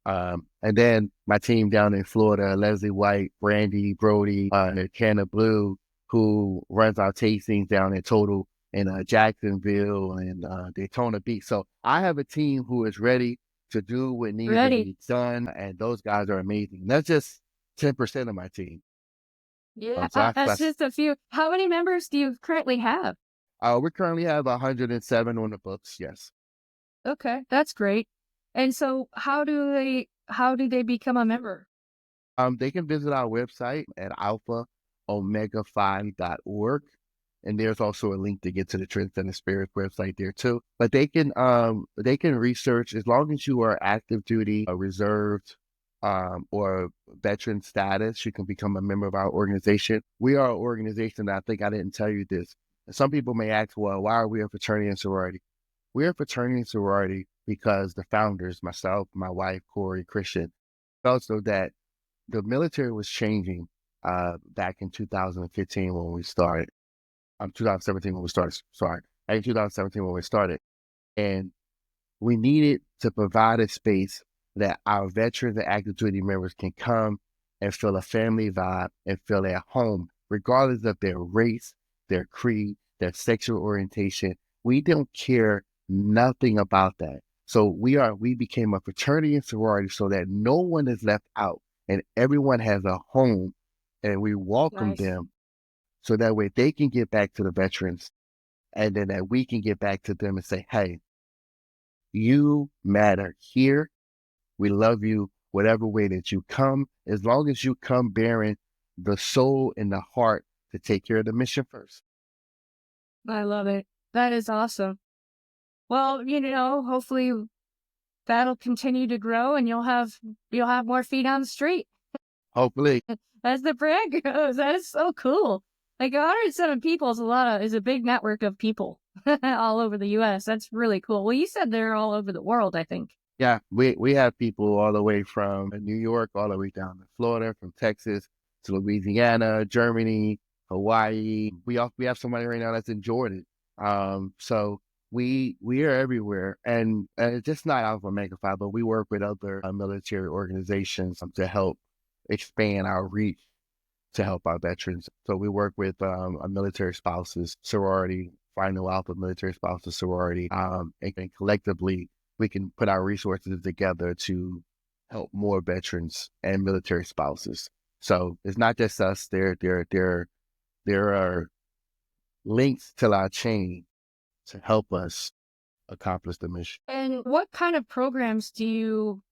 S3: And then my team down in Florida, Leslie White, Brandy Brody, Canna Blue, who runs our tastings down in Total in Jacksonville and Daytona Beach. So I have a team who is ready to do what needs to be done, and those guys are amazing. That's just 10% of my team.
S2: Yeah, that's just a few. How many members do you currently have?
S3: We currently have 107 on the books. Yes.
S2: Okay, that's great. And so, how do they become a member?
S3: They can visit our website at alphaomega5.org. And there's also a link to get to the Trendsetter Spirits website there too. But they can research, as long as you are active duty, reserved, or veteran status, you can become a member of our organization. We are an organization that I think I didn't tell you this. And some people may ask, well, why are we a fraternity and sorority? We're a fraternity and sorority because the founders, myself, my wife, Corey, Christian, felt so that the military was changing back in 2015 when we started. 2017 when we started. Sorry, in 2017 when we started, and we needed to provide a space that our veterans and active duty members can come and feel a family vibe and feel at home, regardless of their race, their creed, their sexual orientation. We don't care nothing about that. So we became a fraternity and sorority so that no one is left out and everyone has a home, and we welcome them. So that way they can get back to the veterans, and then that we can get back to them and say, hey, you matter here. We love you whatever way that you come, as long as you come bearing the soul and the heart to take care of the mission first.
S2: I love it. That is awesome. Well, hopefully that'll continue to grow and you'll have more feet on the street.
S3: Hopefully.
S2: As the brand goes, that is so cool. Like 107 people is a big network of people all over the U.S. That's really cool. Well, you said they're all over the world, I think.
S3: Yeah, we have people all the way from New York, all the way down to Florida, from Texas to Louisiana, Germany, Hawaii. We have somebody right now that's in Jordan. So we are everywhere, and it's just not Alpha Omega Phi, but we work with other military organizations to help expand our reach to help our veterans. So we work with a military spouses sorority, Final Alpha Military Spouses Sorority, and collectively we can put our resources together to help more veterans and military spouses. So it's not just us. There are links to our chain to help us accomplish the mission.
S2: And what kind of programs do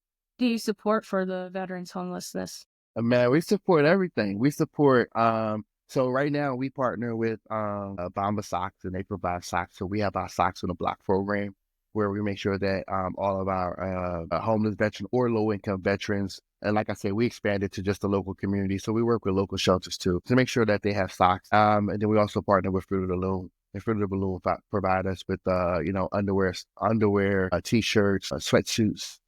S2: do you support for the veterans homelessness?
S3: Man, we support everything. We support, so right now we partner with Bomba Socks, and they provide socks. So we have our Socks on the Block program where we make sure that all of our homeless veterans or low income veterans, and like I said, we expanded to just the local community. So we work with local shelters too to make sure that they have socks. And then we also partner with Fruit of the Loom. And Fruit of the Loom provide us with underwear, t-shirts, sweatshirts.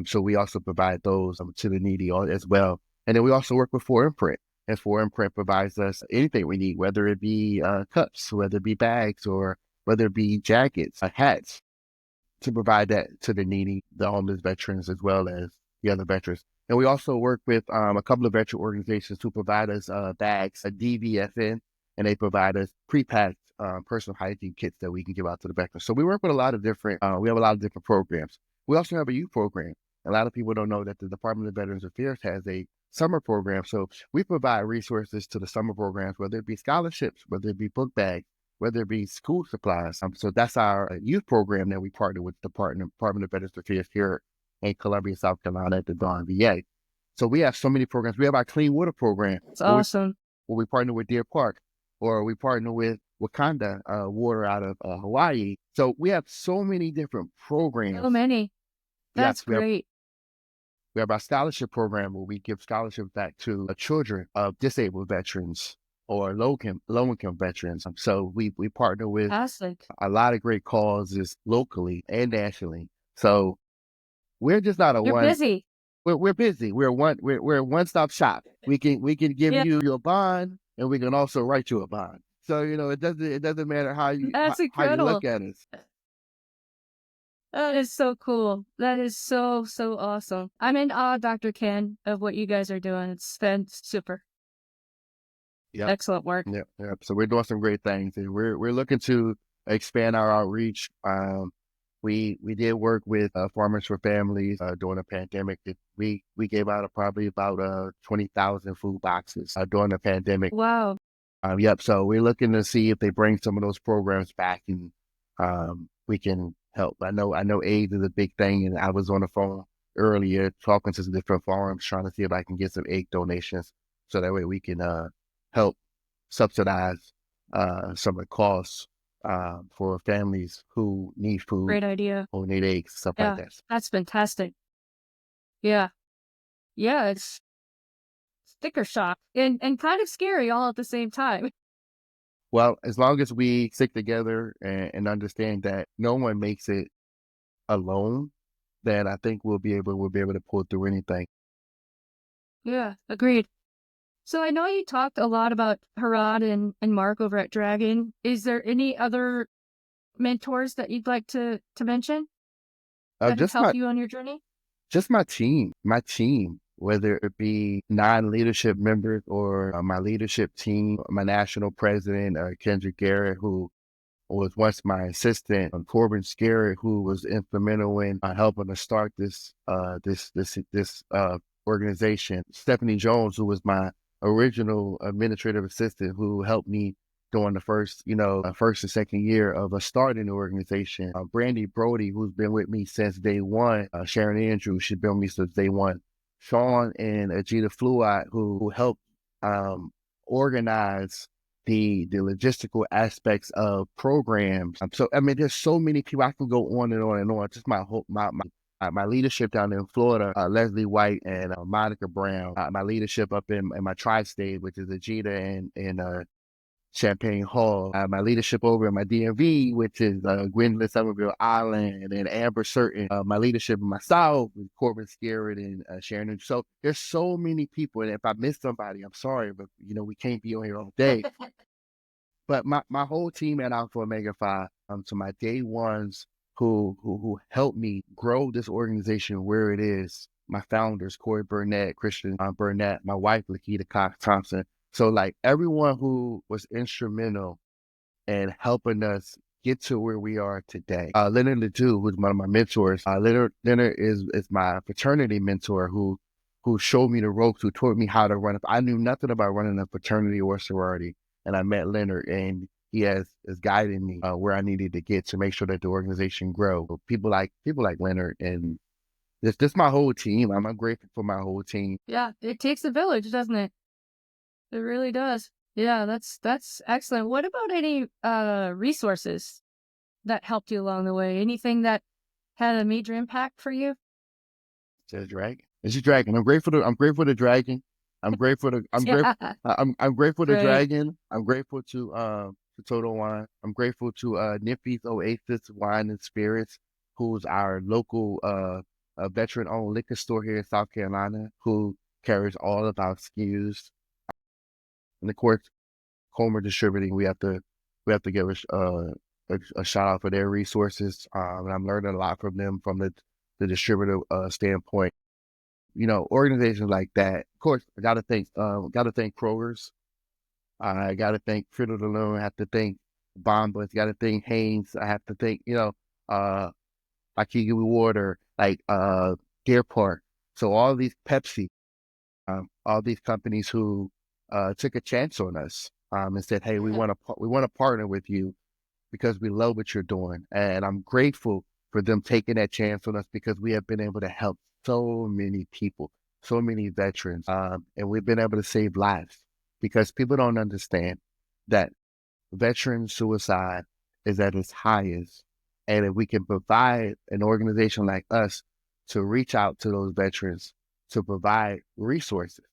S3: So we also provide those to the needy as well. And then we also work with 4imprint. And 4imprint provides us anything we need, whether it be cups, whether it be bags, or whether it be jackets, hats, to provide that to the needy, the homeless veterans, as well as the other veterans. And we also work with a couple of veteran organizations who provide us bags, a DVFN, and they provide us pre-packed personal hygiene kits that we can give out to the veterans. So we work with a lot of different, we have a lot of different programs. We also have a youth program. A lot of people don't know that the Department of Veterans Affairs has a summer program. So we provide resources to the summer programs, whether it be scholarships, whether it be book bags, whether it be school supplies. So that's our youth program that we partner with the Department of Veterans Affairs here in Columbia, South Carolina at the Dawn VA. So we have so many programs. We have our clean water program.
S2: It's awesome.
S3: Where we partner with Deer Park, or we partner with Wakanda Water out of Hawaii. So we have so many different programs.
S2: So many. That's great.
S3: We have our scholarship program where we give scholarships back to children of disabled veterans or low-income veterans. So we partner with a lot of great causes locally and nationally. So we're just not
S2: You're busy.
S3: We're busy. We're a one-stop shop. We can give you your bond, and we can also write you a bond. So it doesn't matter how you look at us.
S2: That is so cool. That is so awesome. I'm in awe, Dr. Ken, of what you guys are doing. It's been super.
S3: Yep.
S2: Excellent work.
S3: Yep. So we're doing some great things, and we're looking to expand our outreach. We did work with Farmers for Families during the pandemic. We gave out probably about 20,000 food boxes during the pandemic.
S2: Wow.
S3: Yep. So we're looking to see if they bring some of those programs back, and we can help. I know AIDS is a big thing, and I was on the phone earlier talking to some different farms trying to see if I can get some egg donations, so that way we can help subsidize some of the costs for families who need food.
S2: Great idea.
S3: Who need eggs, stuff like that.
S2: That's fantastic. Yeah, it's sticker shock and kind of scary all at the same time.
S3: Well, as long as we stick together and understand that no one makes it alone, then I think we'll be able to pull through anything.
S2: Yeah, agreed. So I know you talked a lot about Harad and Mark over at Dragon. Is there any other mentors that you'd like to mention that have helped you on your journey?
S3: Just my team, whether it be non-leadership members or my leadership team, my national president, Kendrick Garrett, who was once my assistant, Corbin Scarrett, who was instrumental in helping to start this organization, Stephanie Jones, who was my original administrative assistant, who helped me during the first and second year of starting the organization. Brandy Brody, who's been with me since day one. Sharon Andrews, she's been with me since day one. Sean and Ajita Fluat, who helped organize the logistical aspects of programs. So there's so many people. I can go on and on and on. Just my leadership down in Florida, Leslie White and Monica Brown. My leadership up in my tri-state, which is Ajita and Champaign Hall. My leadership over in my DMV, which is Gwendolyn Somerville Island and Amber Certain. My leadership in my South with Corbin Scarrett and Sharon. So there's so many people, and if I miss somebody, I'm sorry, but we can't be on here all day. But my whole team at Alpha Omega Phi, to my day ones who helped me grow this organization where it is. My founders, Corey Burnett, Christian Burnett, my wife, Lakita Cox Thompson. So everyone who was instrumental in helping us get to where we are today. Leonard Ledoux, who's one of my mentors. Leonard is my fraternity mentor who showed me the ropes, who taught me how to run. I knew nothing about running a fraternity or sorority, and I met Leonard, and he has guided me where I needed to get to make sure that the organization grow. People like Leonard and This my whole team. I'm grateful for my whole team.
S2: Yeah, it takes a village, doesn't it? It really does. Yeah, that's excellent. What about any resources that helped you along the way? Anything that had a major impact for you?
S3: It's a dragon. It's a dragon. I'm grateful to dragon. I'm grateful to I'm grateful
S2: Yeah,
S3: I'm grateful to
S2: great.
S3: dragon. I'm grateful to Total Wine. I'm grateful to Nippy's Oasis Wine and Spirits, who's our local veteran owned liquor store here in South Carolina, who carries all of our SKUs. And of course, Homer Distributing, we have to give a shout out for their resources. And I'm learning a lot from them from the distributor standpoint. Organizations like that. Of course, I gotta thank Kroger's. I gotta thank Fiddle the Loon. I have to thank Bombas. Gotta thank Haynes. I have to thank uh like Kiwi Water, like Deer Park. So all these Pepsi, all these companies who took a chance on us and said, "Hey, we
S2: Yeah.
S3: want to partner with you because we love what you're doing." And I'm grateful for them taking that chance on us because we have been able to help so many people, so many veterans, and we've been able to save lives because people don't understand that veteran suicide is at its highest. And if we can provide an organization like us to reach out to those veterans to provide resources,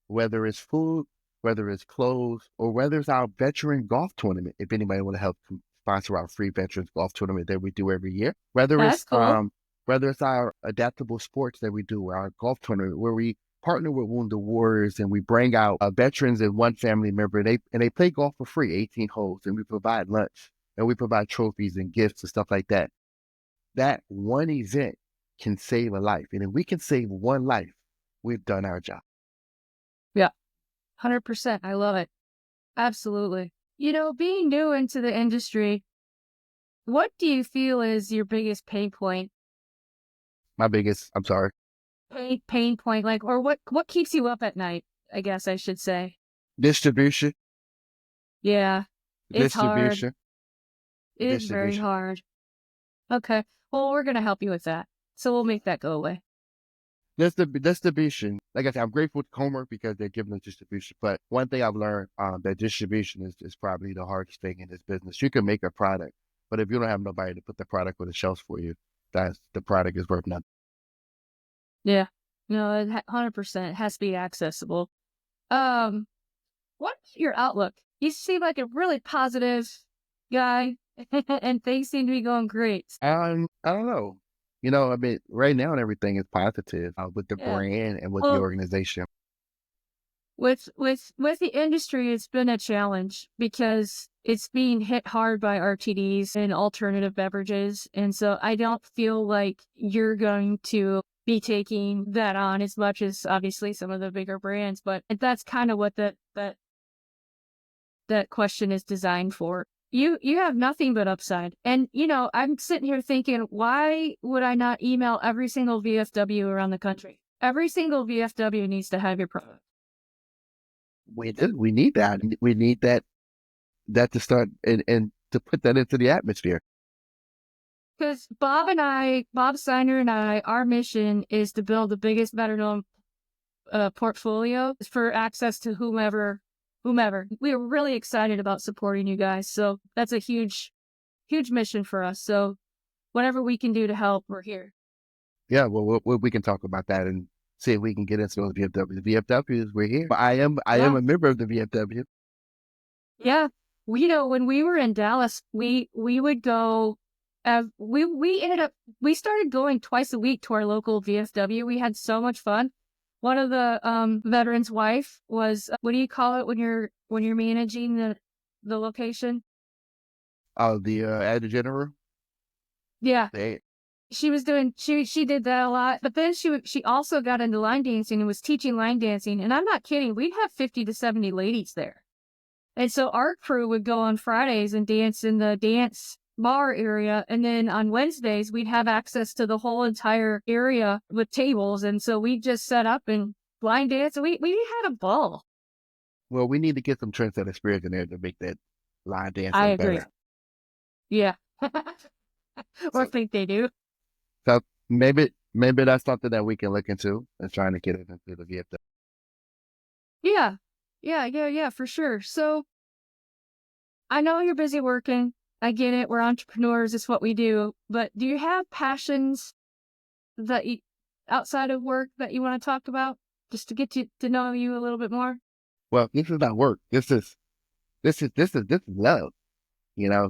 S3: whether it's food, whether it's clothes, or whether it's our veteran golf tournament. If anybody want to help sponsor our free veterans golf tournament that we do every year,
S2: That's cool.
S3: whether it's our adaptable sports that we do, our golf tournament where we partner with Wounded Warriors and we bring out veterans and one family member, and they play golf for free, 18 holes, and we provide lunch and we provide trophies and gifts and stuff like that. That one event can save a life, and if we can save one life, we've done our job.
S2: Yeah, 100%. I love it. Absolutely. Being new into the industry, what do you feel is your biggest pain point?
S3: I'm sorry.
S2: Pain point, like, or what keeps you up at night, I guess I should say.
S3: Distribution,
S2: Yeah, it's hard.
S3: distribution,
S2: It is very
S3: distribution.
S2: hard. Okay. Well, we're gonna help you with that. So we'll make that go away.
S3: Distribution. Like I said, I'm grateful to Comer because they're giving us distribution. But one thing I've learned that distribution is probably the hardest thing in this business. You can make a product, but if you don't have nobody to put the product on the shelves for you, the product is worth nothing.
S2: Yeah. No, 100%. It has to be accessible. Um, what's your outlook? You seem like a really positive guy, and things seem to be going great.
S3: I don't know. I mean, right now everything is positive with the
S2: Yeah.
S3: brand and with the
S2: Well,
S3: organization.
S2: with the industry, it's been a challenge because it's being hit hard by RTDs and alternative beverages, and so I don't feel like you're going to be taking that on as much as obviously some of the bigger brands. But that's kind of what that question is designed for. You have nothing but upside, and I'm sitting here thinking, why would I not email every single VFW around the country? Every single VFW needs to have your product.
S3: We do. We need that. We need that to start and to put that into the atmosphere.
S2: Because Bob Steiner and I, our mission is to build the biggest, better known portfolio for access to whomever. We are really excited about supporting you guys. So that's a huge, huge mission for us. So whatever we can do to help, we're here.
S3: Yeah, well, we can talk about that and see if we can get into those VFWs. VFWs, we're here. But I am
S2: Yeah.
S3: a member of the VFW.
S2: Yeah. When we were in Dallas, we would go, we started going twice a week to our local VFW. We had so much fun. One of the veterans' wife was, what do you call it when you're managing the location?
S3: The Adjutant General.
S2: Yeah.
S3: They,
S2: She was doing, she did that a lot, but then she also got into line dancing and was teaching line dancing. And I'm not kidding. We'd have 50 to 70 ladies there. And so our crew would go on Fridays and dance in the dance bar area. And then on Wednesdays, we'd have access to the whole entire area with tables. And so we just set up and line dance. And we had a ball.
S3: well, we need to get some Trendsetter Spirits in there to make that line
S2: I
S3: dancing
S2: agree.
S3: better.
S2: Yeah. Or
S3: So,
S2: think they do.
S3: so maybe maybe that's something that we can look into and trying to get it into the VFW.
S2: Yeah, for sure. So I know you're busy working. I get it. We're entrepreneurs. It's what we do. But do you have passions that you, outside of work that you want to talk about just to get to know you a little bit more?
S3: Well, this is not work. This is love.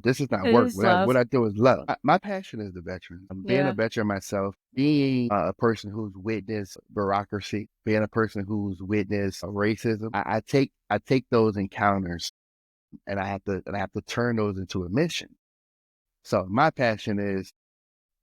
S3: This is not
S2: It
S3: work.
S2: is
S3: What
S2: love.
S3: I do is love. My passion is the veterans. Being a
S2: Yeah.
S3: veteran myself, being a person who's witnessed bureaucracy, being a person who's witnessed racism. I take those encounters and I have to turn those into a mission. So my passion is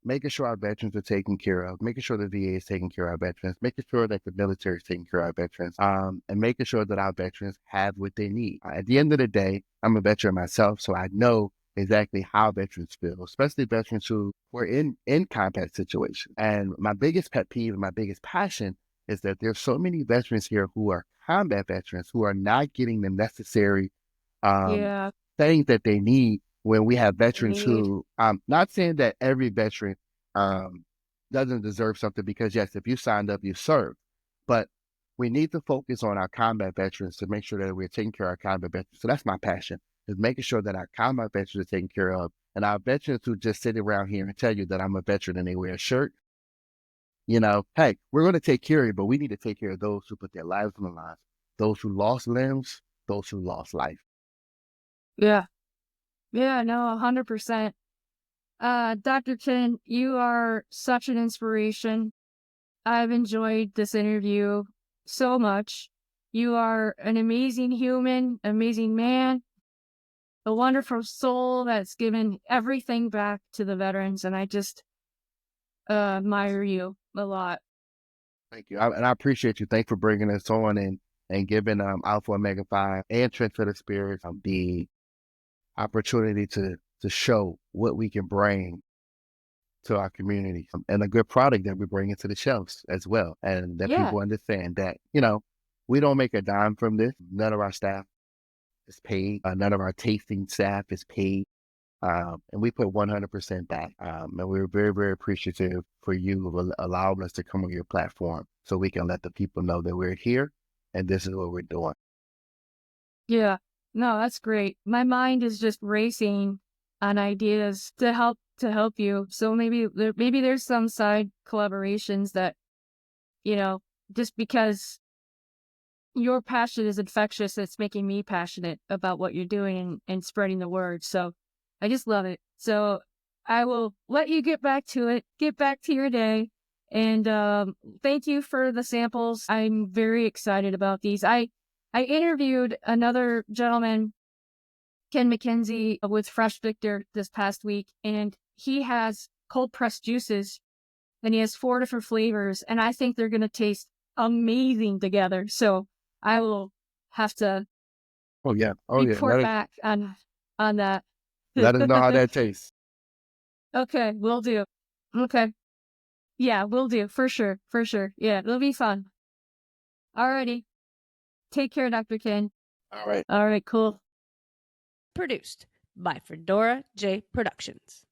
S3: making sure our veterans are taken care of, making sure the VA is taking care of our veterans, making sure that the military is taking care of our veterans, and making sure that our veterans have what they need. At the end of the day, I'm a veteran myself, so I know exactly how veterans feel, especially veterans who were in combat situations. And my biggest pet peeve and my biggest passion is that there's so many veterans here who are combat veterans who are not getting the necessary
S2: Yeah.
S3: things that they need when we have veterans
S2: Need.
S3: who, not saying that every veteran doesn't deserve something, because yes, if you signed up, you served, but we need to focus on our combat veterans to make sure that we're taking care of our combat veterans. So that's my passion, is making sure that our combat veterans are taken care of, and our veterans who just sit around here and tell you that I'm a veteran and they wear a shirt, hey, we're going to take care of you, but we need to take care of those who put their lives on the line, those who lost limbs, those who lost life.
S2: Yeah. Yeah, no, 100%. Dr. Chen, you are such an inspiration. I've enjoyed this interview so much. You are an amazing human, amazing man, a wonderful soul that's given everything back to the veterans, and I just admire you a lot.
S3: Thank you. And I appreciate you. Thanks for bringing us on and giving Alpha Omega Phi and Trendsetter Spirits the opportunity to show what we can bring to our community, and a good product that we bring into the shelves as well. And that
S2: Yeah,
S3: people understand that, we don't make a dime from this. None of our staff is paid. None of our tasting staff is paid. And we put 100% back. And we're very, very appreciative for you allowing us to come on your platform so we can let the people know that we're here and this is what we're doing.
S2: yeah. No, that's great. My mind is just racing on ideas to help you. So maybe there's some side collaborations that, just because your passion is infectious, it's making me passionate about what you're doing and spreading the word. So I just love it. So I will let you get back to it, get back to your day. And thank you for the samples. I'm very excited about these. I interviewed another gentleman, Ken McKenzie, with Fresh Victor this past week, and he has cold pressed juices and he has 4 different flavors, and I think they're going to taste amazing together. So I will have to
S3: Oh yeah.
S2: report back on that.
S3: Let us know how that tastes.
S2: Okay, will do. Okay. Yeah, will do. For sure. For sure. Yeah, it'll be fun. Alrighty. Take care, Dr. Ken.
S3: All right.
S2: All right, cool.
S1: Produced by Fedora J Productions.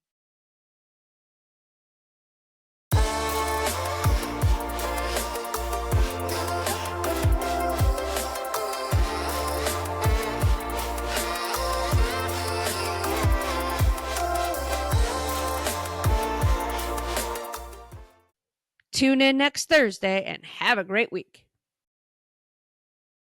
S1: Tune in next Thursday and have a great week.